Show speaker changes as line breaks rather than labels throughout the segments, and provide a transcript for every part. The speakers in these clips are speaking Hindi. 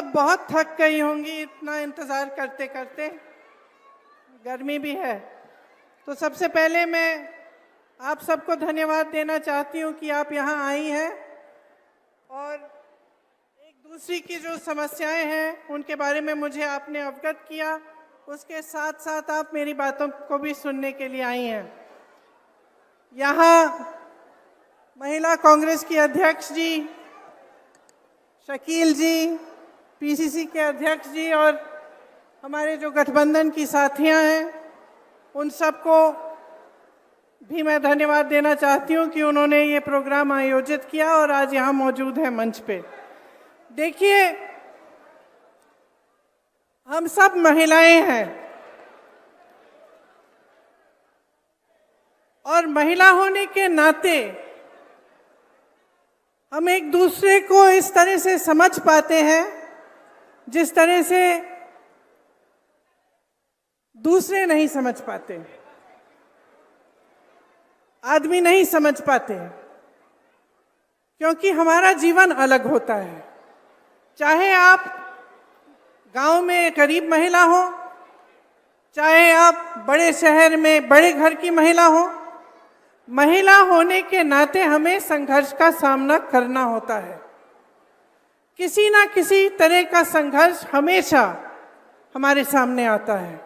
सब बहुत थक गई होंगी इतना इंतज़ार करते करते, गर्मी भी है। तो सबसे पहले मैं आप सबको धन्यवाद देना चाहती हूँ कि आप यहाँ आई हैं और एक दूसरी की जो समस्याएं हैं उनके बारे में मुझे आपने अवगत किया, उसके साथ साथ आप मेरी बातों को भी सुनने के लिए आई हैं। यहाँ महिला कांग्रेस की अध्यक्ष जी, शकील जी, पीसीसी के अध्यक्ष जी और हमारे जो गठबंधन की साथियां हैं, उन सबको भी मैं धन्यवाद देना चाहती हूं कि उन्होंने ये प्रोग्राम आयोजित किया और आज यहाँ मौजूद है मंच पे। देखिए, हम सब महिलाएं हैं और महिला होने के नाते हम एक दूसरे को इस तरह से समझ पाते हैं जिस तरह से दूसरे नहीं समझ पाते, आदमी नहीं समझ पाते, क्योंकि हमारा जीवन अलग होता है। चाहे आप गांव में गरीब महिला हो, चाहे आप बड़े शहर में बड़े घर की महिला हो, महिला होने के नाते हमें संघर्ष का सामना करना होता है। किसी ना किसी तरह का संघर्ष हमेशा हमारे सामने आता है।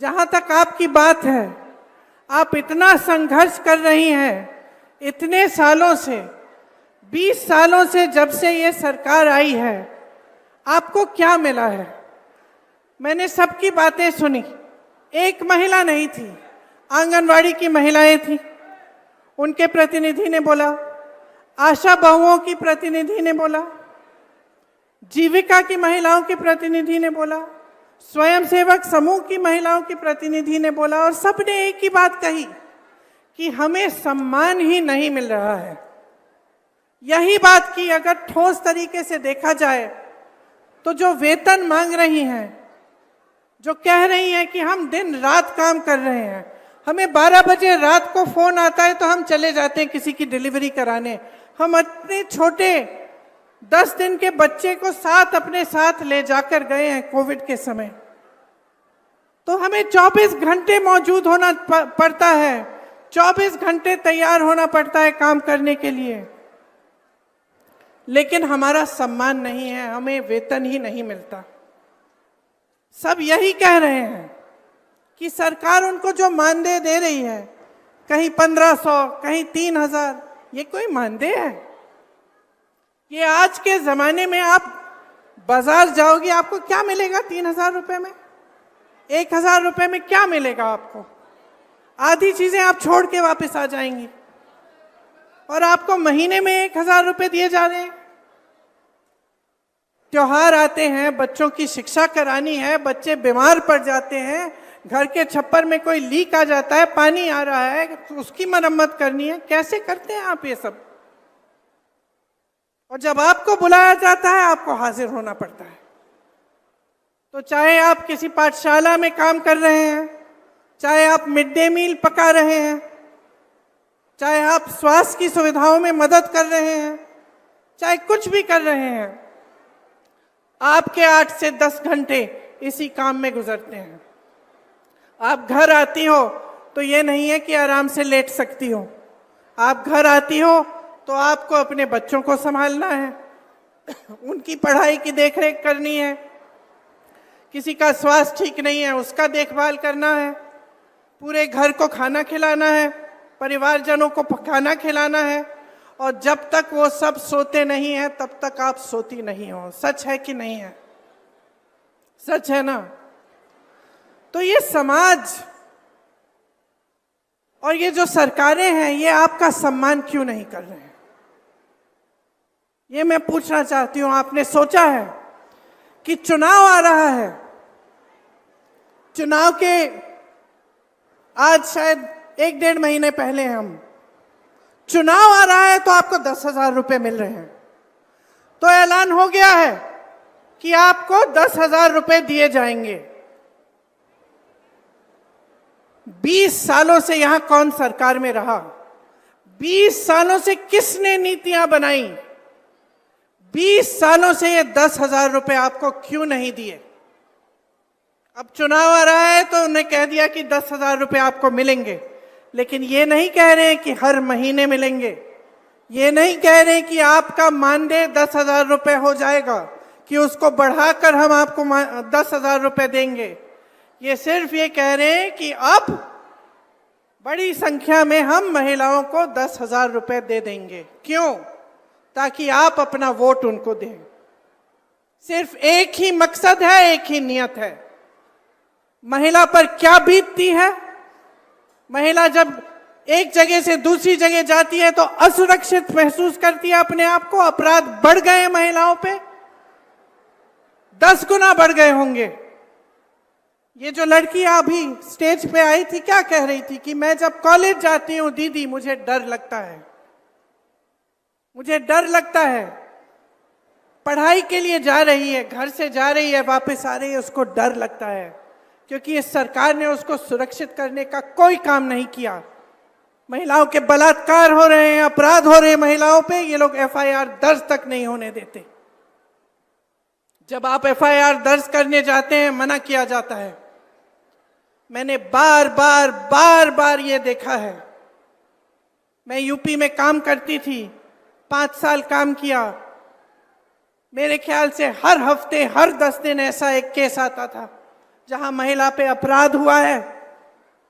जहाँ तक आपकी बात है, आप इतना संघर्ष कर रही हैं इतने सालों से, 20 सालों से, जब से ये सरकार आई है, आपको क्या मिला है? मैंने सबकी बातें सुनी। एक महिला नहीं थी, आंगनवाड़ी की महिलाएं थी, उनके प्रतिनिधि ने बोला, आशा बहुओं की प्रतिनिधि ने बोला, जीविका की महिलाओं के प्रतिनिधि ने बोला, स्वयंसेवक समूह की महिलाओं की प्रतिनिधि ने बोला, और सबने एक ही बात कही कि हमें सम्मान ही नहीं मिल रहा है। यही बात की अगर ठोस तरीके से देखा जाए तो जो वेतन मांग रही हैं, जो कह रही हैं कि हम दिन रात काम कर रहे हैं, हमें 12 बजे रात को फोन आता है तो हम चले जाते हैं किसी की डिलीवरी कराने, हम अपने छोटे 10 दिन के बच्चे को साथ अपने साथ ले जाकर गए हैं कोविड के समय, तो हमें 24 घंटे मौजूद होना पड़ता है, 24 घंटे तैयार होना पड़ता है काम करने के लिए, लेकिन हमारा सम्मान नहीं है, हमें वेतन ही नहीं मिलता। सब यही कह रहे हैं कि सरकार उनको जो मानदेय दे रही है, कहीं 1500, कहीं 3000, ये कोई मानदेय है? ये आज के ज़माने में आप बाजार जाओगे, आपको क्या मिलेगा 3000 रुपये में? 1000 रुपये में क्या मिलेगा आपको? आधी चीज़ें आप छोड़ के वापस आ जाएंगी और आपको महीने में 1000 रुपये दिए जा रहे हैं। त्योहार आते हैं, बच्चों की शिक्षा करानी है, बच्चे बीमार पड़ जाते हैं, घर के छप्पर में कोई लीक आ जाता है, पानी आ रहा है, उसकी मरम्मत करनी है, कैसे करते हैं आप ये सब? और जब आपको बुलाया जाता है आपको हाजिर होना पड़ता है। तो चाहे आप किसी पाठशाला में काम कर रहे हैं, चाहे आप मिड डे मील पका रहे हैं, चाहे आप स्वास्थ्य की सुविधाओं में मदद कर रहे हैं, चाहे कुछ भी कर रहे हैं, आपके 8 से 10 घंटे इसी काम में गुजरते हैं। आप घर आती हो तो ये नहीं है कि आराम से लेट सकती हो, आप घर आती हो तो आपको अपने बच्चों को संभालना है, उनकी पढ़ाई की देखरेख करनी है, किसी का स्वास्थ्य ठीक नहीं है उसका देखभाल करना है, पूरे घर को खाना खिलाना है, परिवारजनों को खाना खिलाना है, और जब तक वो सब सोते नहीं हैं तब तक आप सोती नहीं हो। सच है कि नहीं है? सच है ना? तो ये समाज और ये जो सरकारें हैं, ये आपका सम्मान क्यों नहीं कर रहे हैं? ये मैं पूछना चाहती हूं। आपने सोचा है कि चुनाव आ रहा है, चुनाव के आज शायद 1-1.5 महीने पहले हम चुनाव आ रहा है तो आपको 10,000 रुपये मिल रहे हैं, तो ऐलान हो गया है कि आपको 10,000 रुपये दिए जाएंगे। 20 सालों से यहां कौन सरकार में रहा? 20 सालों से किसने नीतियां बनाई? 20 सालों से ये 10,000 रुपए आपको क्यों नहीं दिए? अब चुनाव आ रहा है तो उन्हें कह दिया कि 10,000 रुपए आपको मिलेंगे, लेकिन ये नहीं कह रहे कि हर महीने मिलेंगे। ये नहीं कह रहे कि आपका मानदेय 10,000 रुपए हो जाएगा, कि उसको बढ़ाकर हम आपको 10,000 रुपए देंगे। ये सिर्फ ये कह रहे हैं कि अब बड़ी संख्या में हम महिलाओं को 10,000 रुपए दे देंगे। क्यों? ताकि आप अपना वोट उनको दें। सिर्फ एक ही मकसद है, एक ही नियत है। महिला पर क्या बीतती है? महिला जब एक जगह से दूसरी जगह जाती है तो असुरक्षित महसूस करती है अपने आप को। अपराध बढ़ गए हैं महिलाओं पे, 10 गुना बढ़ गए होंगे। ये जो लड़की अभी स्टेज पे आई थी, क्या कह रही थी कि मैं जब कॉलेज जाती हूँ दीदी मुझे डर लगता है, मुझे डर लगता है। पढ़ाई के लिए जा रही है, घर से जा रही है, वापस आ रही है, उसको डर लगता है, क्योंकि इस सरकार ने उसको सुरक्षित करने का कोई काम नहीं किया। महिलाओं के बलात्कार हो रहे हैं, अपराध हो रहे हैं महिलाओं पे, ये लोग एफआईआर दर्ज तक नहीं होने देते। जब आप एफआईआर दर्ज करने जाते हैं मना किया जाता है। मैंने बार बार ये देखा है। मैं यूपी में काम करती थी, 5 साल काम किया। मेरे ख्याल से हर हफ्ते, हर 10 दिन ऐसा एक केस आता था जहां महिला पे अपराध हुआ है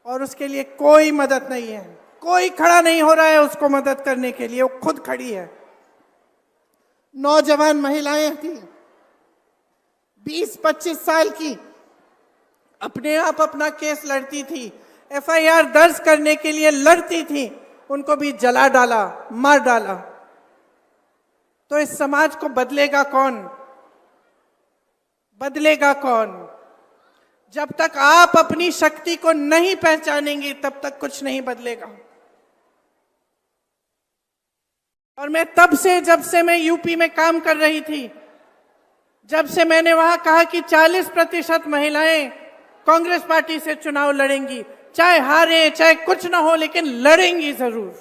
और उसके लिए कोई मदद नहीं है, कोई खड़ा नहीं हो रहा है उसको मदद करने के लिए, वो खुद खड़ी है। नौजवान महिलाएं थी, 20-25 साल की, अपने आप अपना केस लड़ती थी, एफआईआर दर्ज करने के लिए लड़ती थी, उनको भी जला डाला, मार डाला। तो इस समाज को बदलेगा कौन? बदलेगा कौन? जब तक आप अपनी शक्ति को नहीं पहचानेंगे तब तक कुछ नहीं बदलेगा। और मैं तब से, जब से मैं यूपी में काम कर रही थी, जब से मैंने वहां कहा कि 40% महिलाएं कांग्रेस पार्टी से चुनाव लड़ेंगी, चाहे हारे चाहे कुछ ना हो, लेकिन लड़ेंगी जरूर।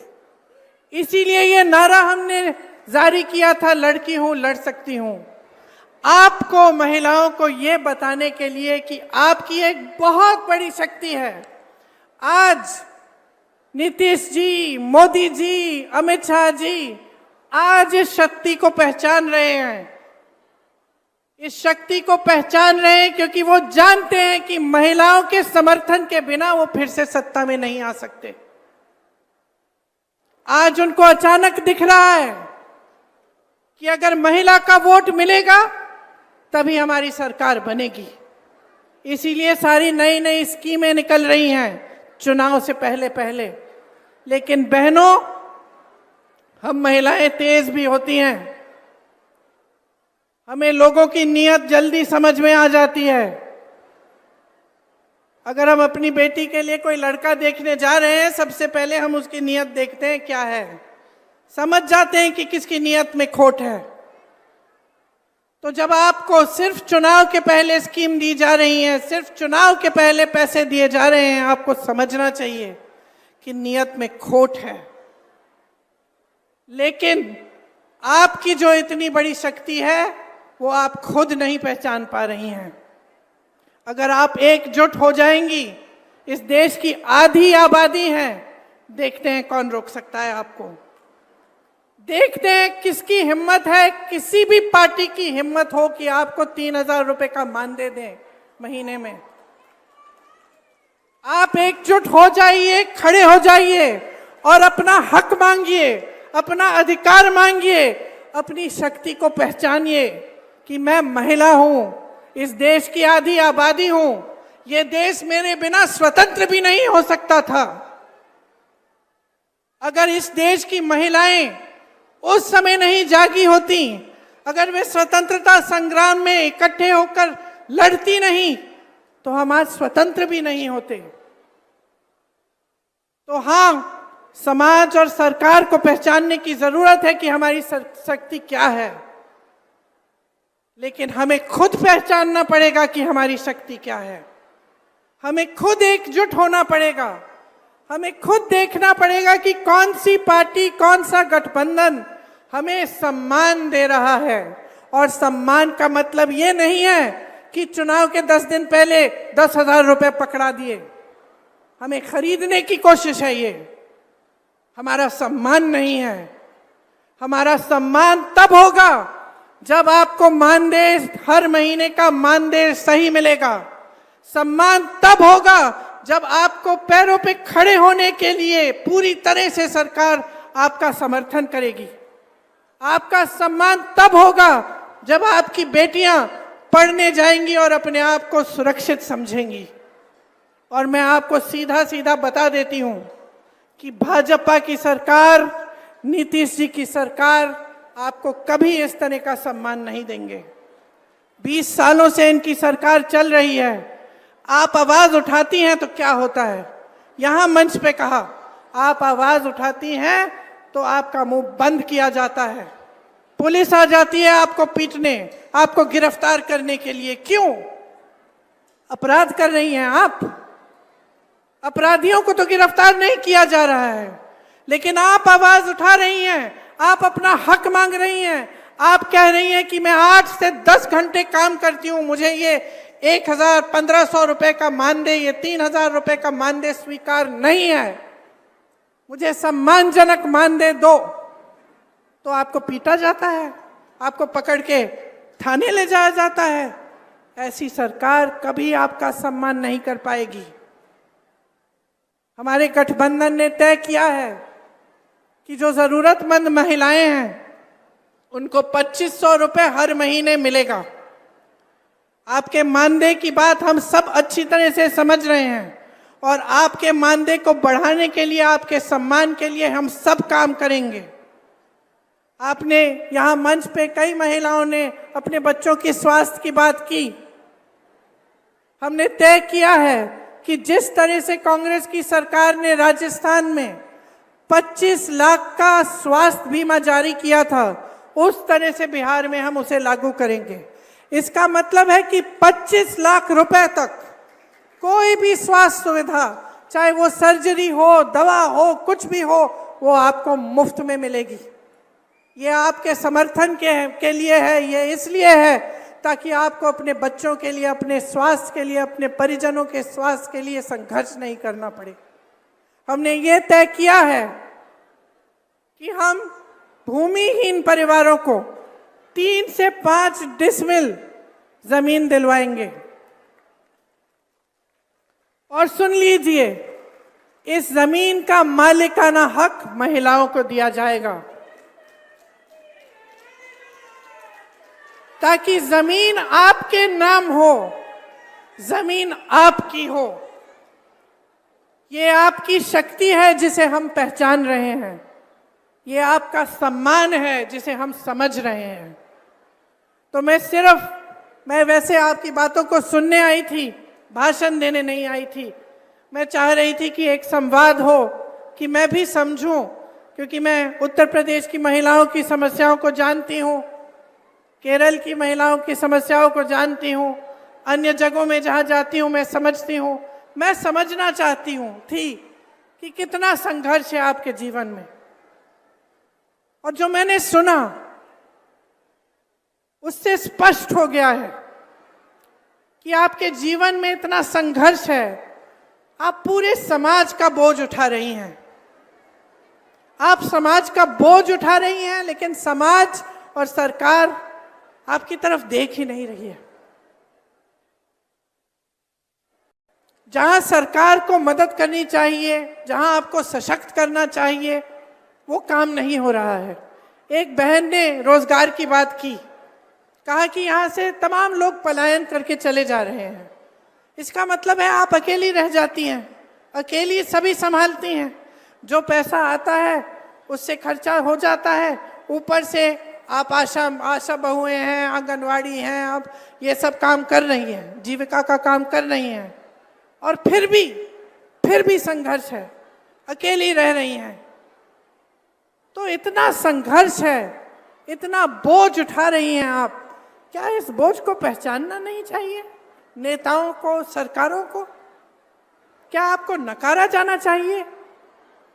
इसीलिए ये नारा हमने जारी किया था, लड़की हूं लड़ सकती हूं। आपको, महिलाओं को ये बताने के लिए कि आपकी एक बहुत बड़ी शक्ति है। आज नीतीश जी, मोदी जी, अमित शाह जी आज इस शक्ति को पहचान रहे हैं। इस शक्ति को पहचान रहे हैं क्योंकि वो जानते हैं कि महिलाओं के समर्थन के बिना वो फिर से सत्ता में नहीं आ सकते। आज उनको अचानक दिख रहा है कि अगर महिला का वोट मिलेगा तभी हमारी सरकार बनेगी। इसीलिए सारी नई नई स्कीमें निकल रही हैं चुनाव से पहले पहले। लेकिन बहनों, हम महिलाएं तेज भी होती हैं, हमें लोगों की नीयत जल्दी समझ में आ जाती है। अगर हम अपनी बेटी के लिए कोई लड़का देखने जा रहे हैं, सबसे पहले हम उसकी नीयत देखते हैं क्या है, समझ जाते हैं कि किसकी नीयत में खोट है। तो जब आपको सिर्फ चुनाव के पहले स्कीम दी जा रही है, सिर्फ चुनाव के पहले पैसे दिए जा रहे हैं, आपको समझना चाहिए कि नीयत में खोट है। लेकिन आपकी जो इतनी बड़ी शक्ति है वो आप खुद नहीं पहचान पा रही हैं। अगर आप एकजुट हो जाएंगी, इस देश की आधी आबादी है, देखते हैं कौन रोक सकता है आपको। देखते हैं किसकी हिम्मत है, किसी भी पार्टी की हिम्मत हो कि आपको 3,000 रुपए का मानदेय दें महीने में। आप एकजुट हो जाइए, खड़े हो जाइए और अपना हक मांगिए, अपना अधिकार मांगिए, अपनी शक्ति को पहचानिए कि मैं महिला हूं, इस देश की आधी आबादी हूं, ये देश मेरे बिना स्वतंत्र भी नहीं हो सकता था। अगर इस देश की महिलाएं उस समय नहीं जागी होती, अगर वे स्वतंत्रता संग्राम में इकट्ठे होकर लड़ती नहीं, तो हम आज स्वतंत्र भी नहीं होते। तो हाँ, समाज और सरकार को पहचानने की जरूरत है कि हमारी शक्ति क्या है, लेकिन हमें खुद पहचानना पड़ेगा कि हमारी शक्ति क्या है। हमें खुद एकजुट होना पड़ेगा, हमें खुद देखना पड़ेगा कि कौन सी पार्टी, कौन सा गठबंधन हमें सम्मान दे रहा है। और सम्मान का मतलब ये नहीं है कि चुनाव के 10 दिन पहले 10,000 रुपए पकड़ा दिए, हमें खरीदने की कोशिश है। ये हमारा सम्मान नहीं है। हमारा सम्मान तब होगा जब आपको मानदेय, हर महीने का मानदेय सही मिलेगा। सम्मान तब होगा जब आपको पैरों पे खड़े होने के लिए पूरी तरह से सरकार आपका समर्थन करेगी। आपका सम्मान तब होगा जब आपकी बेटियां पढ़ने जाएंगी और अपने आप को सुरक्षित समझेंगी। और मैं आपको सीधा सीधा बता देती हूं कि भाजपा की सरकार, नीतीश जी की सरकार आपको कभी इस तरह का सम्मान नहीं देंगे। 20 सालों से इनकी सरकार चल रही है। आप आवाज उठाती हैं तो क्या होता है? यहां मंच पे कहा, आप आवाज उठाती हैं तो आपका मुंह बंद किया जाता है, पुलिस आ जाती है आपको पीटने, आपको गिरफ्तार करने के लिए। क्यों? अपराध कर रही हैं आप। अपराधियों को तो गिरफ्तार नहीं किया जा रहा है, लेकिन आप आवाज उठा रही हैं, आप अपना हक मांग रही हैं। आप कह रही हैं कि मैं 8 से 10 घंटे काम करती हूं, मुझे ये 1,000-1,500 रुपए का मानदेय, ये 3,000 रुपए का मानदेय स्वीकार नहीं है, मुझे सम्मानजनक मानदेय दो। तो आपको पीटा जाता है, आपको पकड़ के थाने ले जाया जाता है। ऐसी सरकार कभी आपका सम्मान नहीं कर पाएगी। हमारे गठबंधन ने तय किया है कि जो जरूरतमंद महिलाएं हैं उनको 2,500 रुपए हर महीने मिलेगा। आपके मानदेय की बात हम सब अच्छी तरह से समझ रहे हैं और आपके मानदेय को बढ़ाने के लिए, आपके सम्मान के लिए हम सब काम करेंगे। आपने यहाँ मंच पे कई महिलाओं ने अपने बच्चों की स्वास्थ्य की बात की। हमने तय किया है कि जिस तरह से कांग्रेस की सरकार ने राजस्थान में 25 लाख का स्वास्थ्य बीमा जारी किया था, उस तरह से बिहार में हम उसे लागू करेंगे। इसका मतलब है कि 25 लाख रुपए तक कोई भी स्वास्थ्य सुविधा, चाहे वो सर्जरी हो, दवा हो, कुछ भी हो, वो आपको मुफ्त में मिलेगी। ये आपके समर्थन के लिए है, ये इसलिए है ताकि आपको अपने बच्चों के लिए, अपने स्वास्थ्य के लिए, अपने परिजनों के स्वास्थ्य के लिए संघर्ष नहीं करना पड़े। हमने ये तय किया है कि हम भूमिहीन परिवारों को 3 से 5 डिसमिल जमीन दिलवाएंगे। और सुन लीजिए, इस जमीन का मालिकाना हक महिलाओं को दिया जाएगा ताकि जमीन आपके नाम हो, जमीन आपकी हो। ये आपकी शक्ति है जिसे हम पहचान रहे हैं, ये आपका सम्मान है जिसे हम समझ रहे हैं। तो मैं वैसे आपकी बातों को सुनने आई थी, भाषण देने नहीं आई थी। मैं चाह रही थी कि एक संवाद हो, कि मैं भी समझूं, क्योंकि मैं उत्तर प्रदेश की महिलाओं की समस्याओं को जानती हूं, केरल की महिलाओं की समस्याओं को जानती हूं, अन्य जगहों में जहां जाती हूं मैं समझती हूं। मैं समझना चाहती हूं कि कितना संघर्ष है आपके जीवन में। और जो मैंने सुना उससे स्पष्ट हो गया है कि आपके जीवन में इतना संघर्ष है। आप पूरे समाज का बोझ उठा रही हैं, आप समाज का बोझ उठा रही हैं, लेकिन समाज और सरकार आपकी तरफ देख ही नहीं रही है। जहां सरकार को मदद करनी चाहिए, जहां आपको सशक्त करना चाहिए, वो काम नहीं हो रहा है। एक बहन ने रोजगार की बात की, कहा कि यहां से तमाम लोग पलायन करके चले जा रहे हैं। इसका मतलब है आप अकेली रह जाती हैं, अकेली सभी संभालती हैं। जो पैसा आता है उससे खर्चा हो जाता है, ऊपर से आप आशा बहुएं हैं, आंगनवाड़ी हैं, आप ये सब काम कर रही हैं, जीविका का काम कर रही हैं, और फिर भी संघर्ष है, अकेली रह रही हैं। तो इतना संघर्ष है, इतना बोझ उठा रही हैं आप, क्या इस बोझ को पहचानना नहीं चाहिए? नेताओं को, सरकारों को क्या आपको नकारा जाना चाहिए?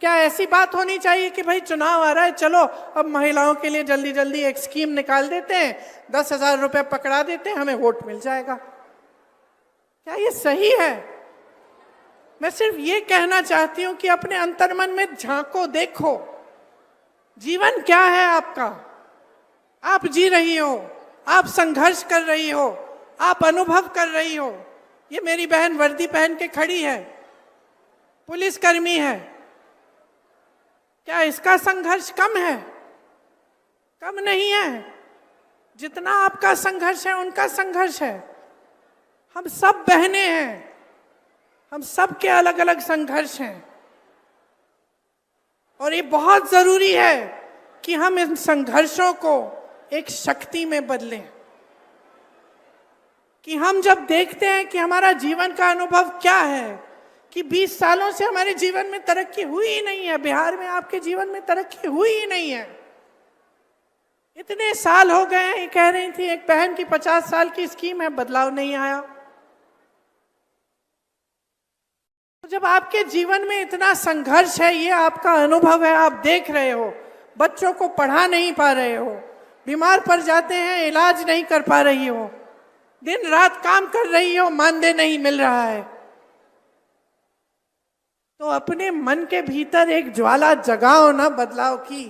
क्या ऐसी बात होनी चाहिए कि भाई चुनाव आ रहा है, चलो अब महिलाओं के लिए जल्दी जल्दी एक स्कीम निकाल देते हैं, 10,000 रुपए पकड़ा देते हैं, हमें वोट मिल जाएगा? क्या ये सही है? मैं सिर्फ ये कहना चाहती हूं कि अपने अंतर्मन में झांको, देखो जीवन क्या है आपका। आप जी रही हो, आप संघर्ष कर रही हो, आप अनुभव कर रही हो। ये मेरी बहन वर्दी पहन के खड़ी है, पुलिसकर्मी है। क्या इसका संघर्ष कम है? कम नहीं है। जितना आपका संघर्ष है उनका संघर्ष है। हम सब बहनें हैं, हम सब के अलग अलग संघर्ष हैं। और ये बहुत जरूरी है कि हम इन संघर्षों को एक शक्ति में बदलें। कि हम जब देखते हैं कि हमारा जीवन का अनुभव क्या है, कि 20 सालों से हमारे जीवन में तरक्की हुई ही नहीं है, बिहार में आपके जीवन में तरक्की हुई ही नहीं है, इतने साल हो गए हैं। ये कह रही थी एक बहन की 50 साल की स्कीम है, बदलाव नहीं आया। तो जब आपके जीवन में इतना संघर्ष है, ये आपका अनुभव है, आप देख रहे हो, बच्चों को पढ़ा नहीं पा रहे हो, बीमार पड़ जाते हैं, इलाज नहीं कर पा रही हो, दिन रात काम कर रही हो, मानदेय नहीं मिल रहा है, तो अपने मन के भीतर एक ज्वाला जगाओ ना बदलाव की।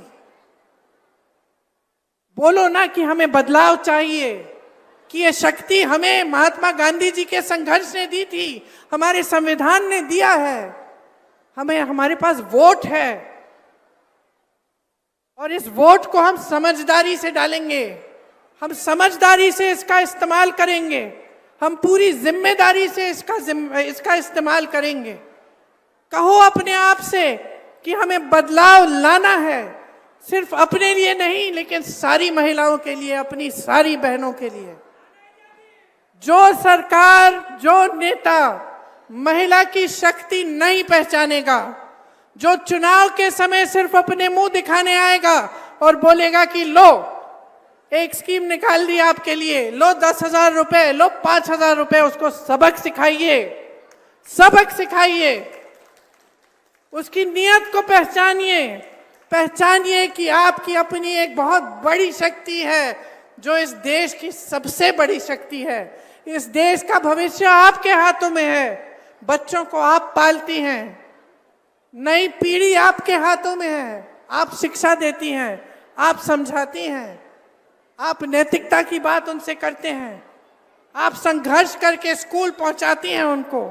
बोलो ना कि हमें बदलाव चाहिए, कि ये शक्ति हमें महात्मा गांधी जी के संघर्ष ने दी थी, हमारे संविधान ने दिया है, हमें, हमारे पास वोट है और इस वोट को हम समझदारी से डालेंगे, हम समझदारी से इसका इस्तेमाल करेंगे, हम पूरी जिम्मेदारी से इसका इस्तेमाल करेंगे। कहो अपने आप से कि हमें बदलाव लाना है, सिर्फ अपने लिए नहीं लेकिन सारी महिलाओं के लिए, अपनी सारी बहनों के लिए। जो सरकार, जो नेता महिला की शक्ति नहीं पहचानेगा, जो चुनाव के समय सिर्फ अपने मुंह दिखाने आएगा और बोलेगा कि लो एक स्कीम निकाल दी आपके लिए, लो 10,000 रुपए, लो 5,000 रुपए, उसको सबक सिखाइए, सबक सिखाइए, उसकी नीयत को पहचानिए, पहचानिए कि आपकी अपनी एक बहुत बड़ी शक्ति है, जो इस देश की सबसे बड़ी शक्ति है। इस देश का भविष्य आपके हाथों में है, बच्चों को आप पालती हैं, नई पीढ़ी आपके हाथों में है, आप शिक्षा देती हैं, आप समझाती हैं, आप नैतिकता की बात उनसे करते हैं, आप संघर्ष करके स्कूल पहुंचाती हैं, उनको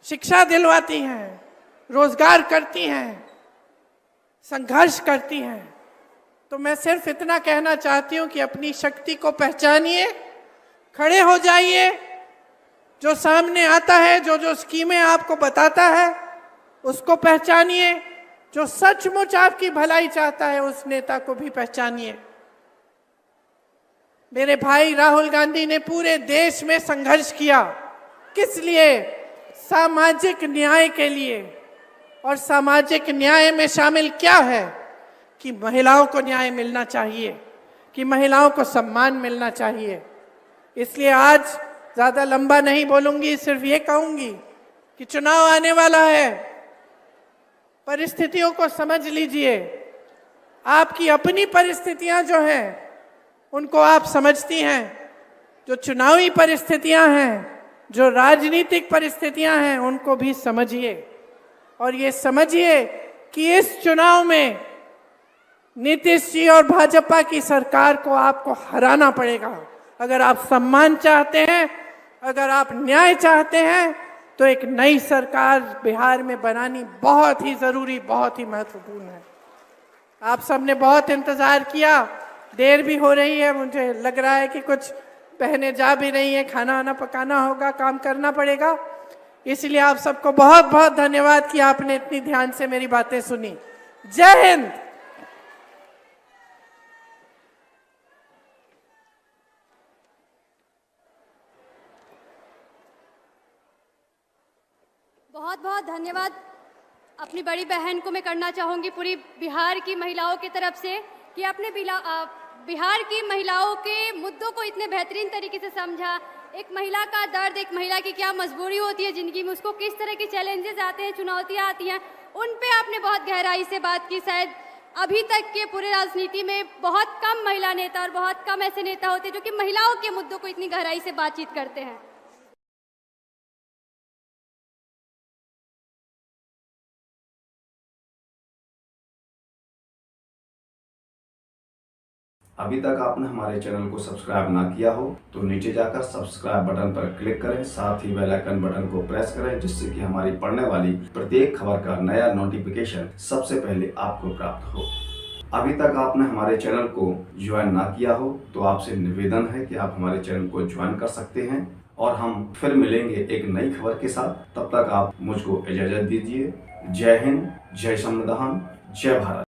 शिक्षा दिलवाती हैं, रोजगार करती हैं, संघर्ष करती हैं। तो मैं सिर्फ इतना कहना चाहती हूं कि अपनी शक्ति को पहचानिए, खड़े हो जाइए, जो सामने आता है, जो जो स्कीमें आपको बताता है उसको पहचानिए, जो सचमुच आपकी भलाई चाहता है उस नेता को भी पहचानिए। मेरे भाई राहुल गांधी ने पूरे देश में संघर्ष किया, किस लिए? सामाजिक न्याय के लिए। और सामाजिक न्याय में शामिल क्या है? कि महिलाओं को न्याय मिलना चाहिए, कि महिलाओं को सम्मान मिलना चाहिए। इसलिए आज ज़्यादा लंबा नहीं बोलूंगी, सिर्फ ये कहूंगी कि चुनाव आने वाला है, परिस्थितियों को समझ लीजिए। आपकी अपनी परिस्थितियां जो हैं उनको आप समझती हैं, जो चुनावी परिस्थितियां हैं, जो राजनीतिक परिस्थितियां हैं उनको भी समझिए। और ये समझिए कि इस चुनाव में नीतीश जी और भाजपा की सरकार को आपको हराना पड़ेगा। अगर आप सम्मान चाहते हैं, अगर आप न्याय चाहते हैं, तो एक नई सरकार बिहार में बनानी बहुत ही जरूरी, बहुत ही महत्वपूर्ण है। आप सबने बहुत इंतजार किया, देर भी हो रही है, मुझे लग रहा है कि कुछ बहनें जा भी रही हैं, खाना वाना पकाना होगा, काम करना पड़ेगा। इसलिए आप सबको बहुत बहुत धन्यवाद कि आपने इतनी ध्यान से मेरी बातें सुनी। जय हिंद।
बहुत बहुत धन्यवाद अपनी बड़ी बहन को मैं करना चाहूँगी पूरी बिहार की महिलाओं की तरफ से, कि आपने बिहार की महिलाओं के मुद्दों को इतने बेहतरीन तरीके से समझा, एक महिला का दर्द, एक महिला की क्या मजबूरी होती है जिंदगी में, उसको किस तरह के चैलेंजेस आते हैं, चुनौतियां आती हैं, उन पे आपने बहुत गहराई से बात की। शायद अभी तक के पूरे राजनीति में बहुत कम महिला नेता और बहुत कम ऐसे नेता होते हैं जो कि महिलाओं के मुद्दों को इतनी गहराई से बातचीत करते हैं।
अभी तक आपने हमारे चैनल को सब्सक्राइब ना किया हो तो नीचे जाकर सब्सक्राइब बटन पर क्लिक करें, साथ ही बेल आइकन बटन को प्रेस करें, जिससे कि हमारी पढ़ने वाली प्रत्येक खबर का नया नोटिफिकेशन सबसे पहले आपको प्राप्त हो। अभी तक आपने हमारे चैनल को ज्वाइन ना किया हो तो आपसे निवेदन है कि आप हमारे चैनल को ज्वाइन कर सकते हैं और हम फिर मिलेंगे एक नई खबर के साथ। तब तक आप मुझको इजाजत दीजिए। जय हिंद, जय संविधान, जय भारत।